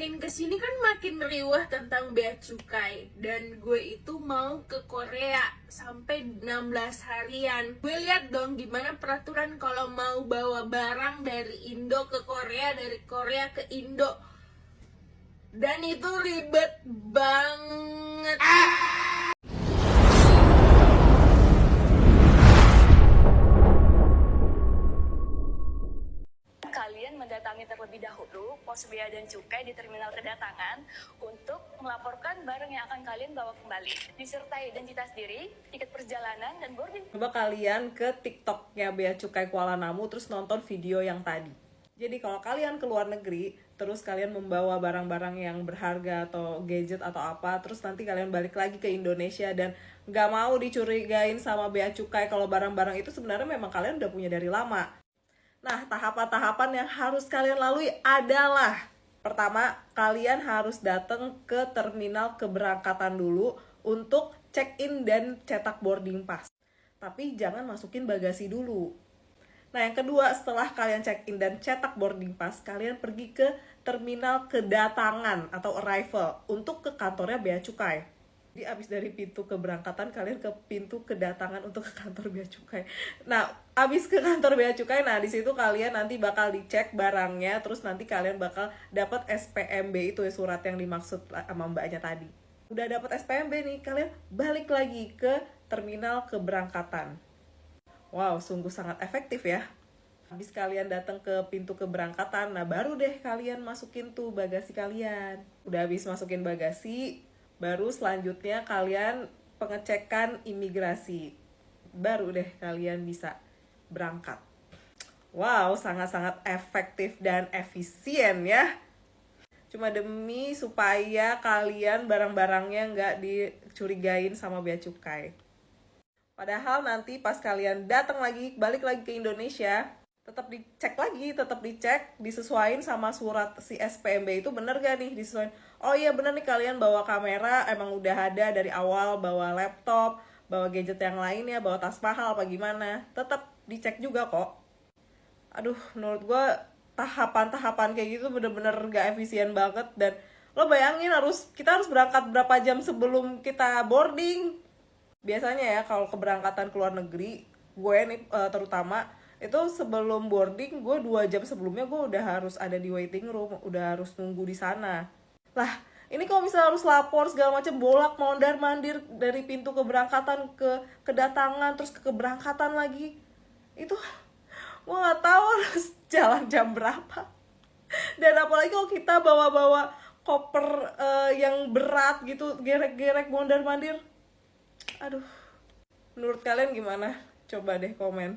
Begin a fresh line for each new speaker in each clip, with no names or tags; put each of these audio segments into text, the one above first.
Makin kesini kan makin riuh tentang bea cukai. Dan gue itu mau ke Korea sampai 16 harian. Gue lihat dong gimana peraturan kalau mau bawa barang dari Indo ke Korea, dari Korea ke Indo. Dan itu ribet banget.
Kalian mendatangi terlebih dahulu pos bea dan cukai di terminal kedatangan untuk melaporkan barang yang akan kalian bawa kembali, disertai identitas diri, tiket perjalanan, dan boarding.
Coba kalian ke TikToknya Bea Cukai Kuala Namu terus nonton video yang tadi. Jadi kalau kalian ke luar negeri, terus kalian membawa barang-barang yang berharga atau gadget atau apa, terus nanti kalian balik lagi ke Indonesia dan nggak mau dicurigain sama Bea Cukai kalau barang-barang itu sebenarnya memang kalian udah punya dari lama. Nah, tahapan-tahapan yang harus kalian lalui adalah: pertama, kalian harus datang ke terminal keberangkatan dulu untuk check-in dan cetak boarding pass. Tapi jangan masukin bagasi dulu. Nah, yang kedua, setelah kalian check-in dan cetak boarding pass, kalian pergi ke terminal kedatangan atau arrival untuk ke kantornya Bea Cukai. Jadi abis dari pintu keberangkatan, kalian ke pintu kedatangan untuk ke kantor Bea Cukai. Nah, abis ke kantor Bea Cukai, nah di situ kalian nanti bakal dicek barangnya, terus nanti kalian bakal dapat SPMB, itu ya, surat yang dimaksud sama mbaknya tadi. Udah dapat SPMB nih, kalian balik lagi ke terminal keberangkatan. Wow, sungguh sangat efektif ya. Habis kalian datang ke pintu keberangkatan, nah baru deh kalian masukin tuh bagasi kalian. Udah habis masukin bagasi, baru selanjutnya kalian pengecekan imigrasi. Baru deh kalian bisa berangkat. Wow, sangat-sangat efektif dan efisien ya. Cuma demi supaya kalian barang-barangnya nggak dicurigain sama Bea Cukai. Padahal nanti pas kalian datang lagi, balik lagi ke Indonesia, tetap dicek, disesuaiin sama surat si SPMB itu bener gak nih, disesuaiin. Oh iya bener nih, kalian bawa kamera, emang udah ada dari awal, bawa laptop, bawa gadget yang lainnya, bawa tas mahal apa gimana, tetap dicek juga kok. Aduh, menurut gue tahapan-tahapan kayak gitu bener-bener gak efisien banget. Dan lo bayangin kita harus berangkat berapa jam sebelum kita boarding. Biasanya ya kalau keberangkatan ke luar negeri, gue nih terutama, itu sebelum boarding gue 2 jam sebelumnya gue udah harus ada di waiting room, udah harus nunggu di sana. Lah, ini kalau misalnya harus lapor segala macam, bolak mondar-mandir dari pintu keberangkatan ke kedatangan, terus ke keberangkatan lagi, itu gue nggak tahu harus jalan jam berapa. Dan apalagi kalau kita bawa-bawa koper yang berat gitu, gerek-gerek mondar-mandir. Aduh, menurut kalian gimana? Coba deh komen.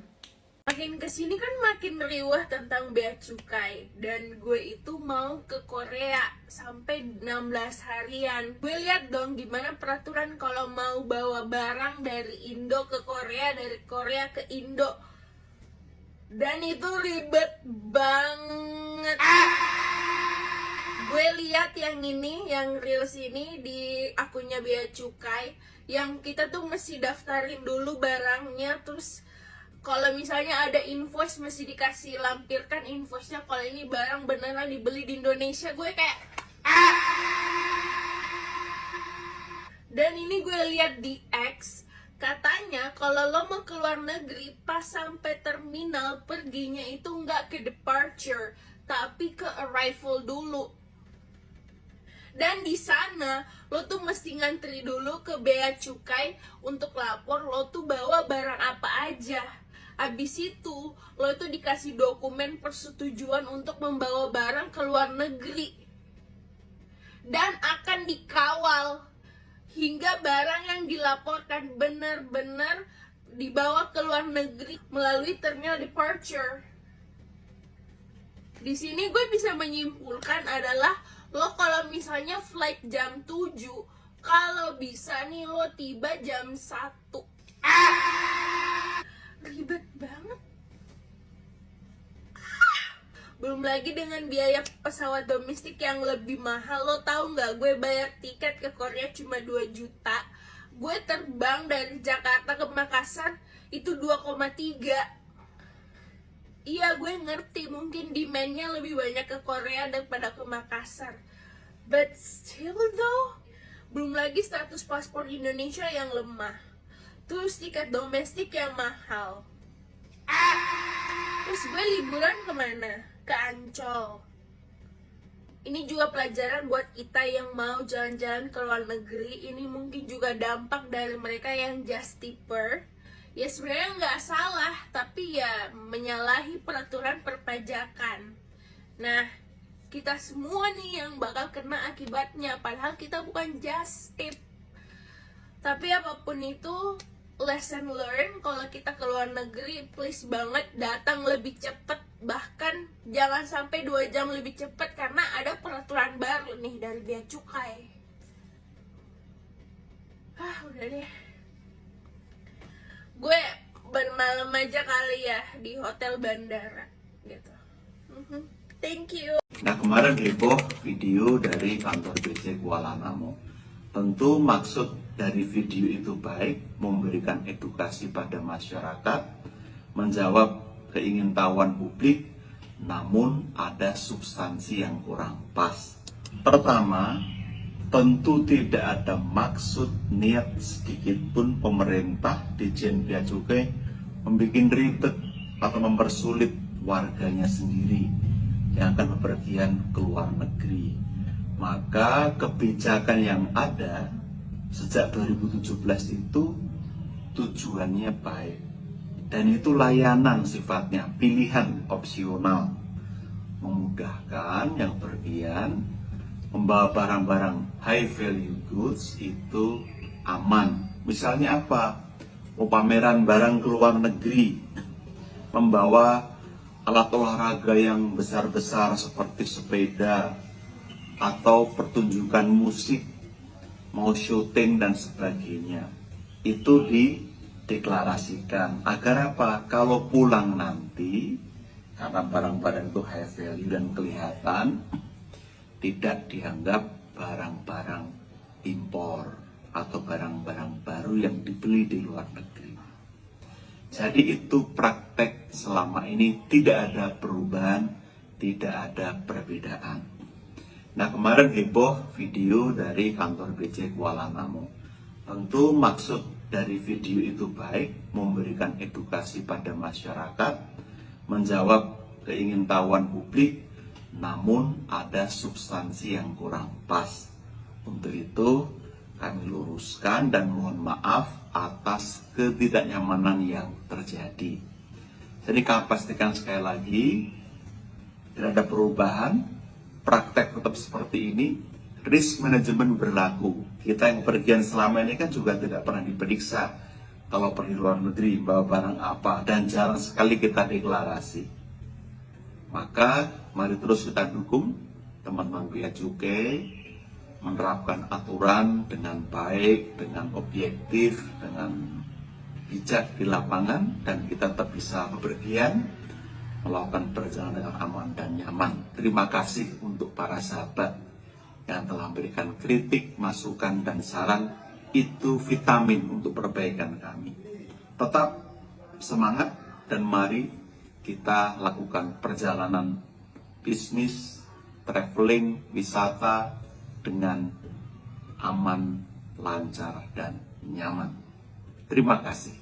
Makin kesini kan makin riuh tentang bea cukai. Dan gue itu mau ke Korea sampai 16 harian. Gue lihat dong gimana peraturan kalau mau bawa barang dari Indo ke Korea, dari Korea ke Indo. Dan itu ribet banget. Gue lihat yang ini, yang reels ini di akunnya Bea Cukai, yang kita tuh mesti daftarin dulu barangnya, terus kalau misalnya ada invoice mesti dikasih lampirkan invoice-nya kalau ini barang beneran dibeli di Indonesia. Gue kayak Dan ini gue lihat di X, katanya kalau lo mau ke luar negeri pas sampai terminal, perginya itu nggak ke departure tapi ke arrival dulu. Dan di sana lo tuh mesti ngantri dulu ke Bea Cukai untuk lapor lo tuh bawa barang apa aja. Abis itu lo tuh dikasih dokumen persetujuan untuk membawa barang ke luar negeri. Dan akan dikawal hingga barang yang dilaporkan benar-benar dibawa ke luar negeri melalui terminal departure. Di sini gue bisa menyimpulkan adalah lo kalau misalnya flight jam 7, kalau bisa nih lo tiba jam 1. Ribet banget. Belum lagi dengan biaya pesawat domestik yang lebih mahal. Lo tahu nggak, gue bayar tiket ke Korea cuma 2 juta. Gue terbang dari Jakarta ke Makassar itu 2,3. Iya, gue ngerti mungkin demand-nya lebih banyak ke Korea daripada ke Makassar. But still though, belum lagi status paspor Indonesia yang lemah. Terus tiket domestik yang mahal. Terus gue liburan kemana? Ke Ancol. Ini juga pelajaran buat kita yang mau jalan-jalan ke luar negeri. Ini mungkin juga dampak dari mereka yang just tipper. Ya sebenarnya nggak salah, tapi ya menyalahi peraturan perpajakan. Nah, kita semua nih yang bakal kena akibatnya, padahal kita bukan just tip. Tapi apapun itu, lesson learned, kalau kita ke luar negeri, please banget datang lebih cepet. Bahkan jangan sampai 2 jam lebih cepet, karena ada peraturan baru nih dari bea cukai. Udah deh. Gue bermalam aja kali ya di hotel bandara gitu. Thank you.
Nah, kemarin heboh video dari kantor BC Kuala Namu. Tentu maksud dari video itu baik, memberikan edukasi pada masyarakat, menjawab keingintahuan publik, namun ada substansi yang kurang pas. Pertama, tentu tidak ada maksud niat sedikit pun pemerintah Ditjen Bea Cukai membuat ribet atau mempersulit warganya sendiri yang akan bepergian ke luar negeri. Maka kebijakan yang ada sejak 2017 itu tujuannya baik, dan itu layanan sifatnya, pilihan opsional, memudahkan yang berpergian, membawa barang-barang high value goods itu aman. Misalnya apa? Pameran barang ke luar negeri, membawa alat olahraga yang besar-besar seperti sepeda, atau pertunjukan musik, mau syuting dan sebagainya. Itu dideklarasikan agar apa? Kalau pulang nanti, karena barang-barang itu high value dan kelihatan, tidak dianggap barang-barang impor atau barang-barang baru yang dibeli di luar negeri. Jadi itu praktek selama ini, tidak ada perubahan, tidak ada perbedaan. Nah, kemarin heboh video dari kantor BC Kuala Namu. Tentu maksud dari video itu baik, memberikan edukasi pada masyarakat, menjawab keingintahuan publik, namun ada substansi yang kurang pas. Untuk itu kami luruskan dan mohon maaf atas ketidaknyamanan yang terjadi. Jadi kami pastikan sekali lagi, tidak ada perubahan, praktek tetap seperti ini, risk management berlaku. Kita yang pergian selama ini kan juga tidak pernah diperiksa kalau pergi luar negeri, bawa barang apa, dan jarang sekali kita deklarasi. Maka mari terus kita dukung teman-teman bea cukai menerapkan aturan dengan baik, dengan objektif, dengan bijak di lapangan, dan kita tetap bisa bepergian, melakukan perjalanan dengan aman dan nyaman. Terima kasih untuk para sahabat yang telah memberikan kritik, masukan, dan saran. Itu vitamin untuk perbaikan kami. Tetap semangat dan mari kita lakukan perjalanan bisnis, traveling, wisata dengan aman, lancar, dan nyaman. Terima kasih.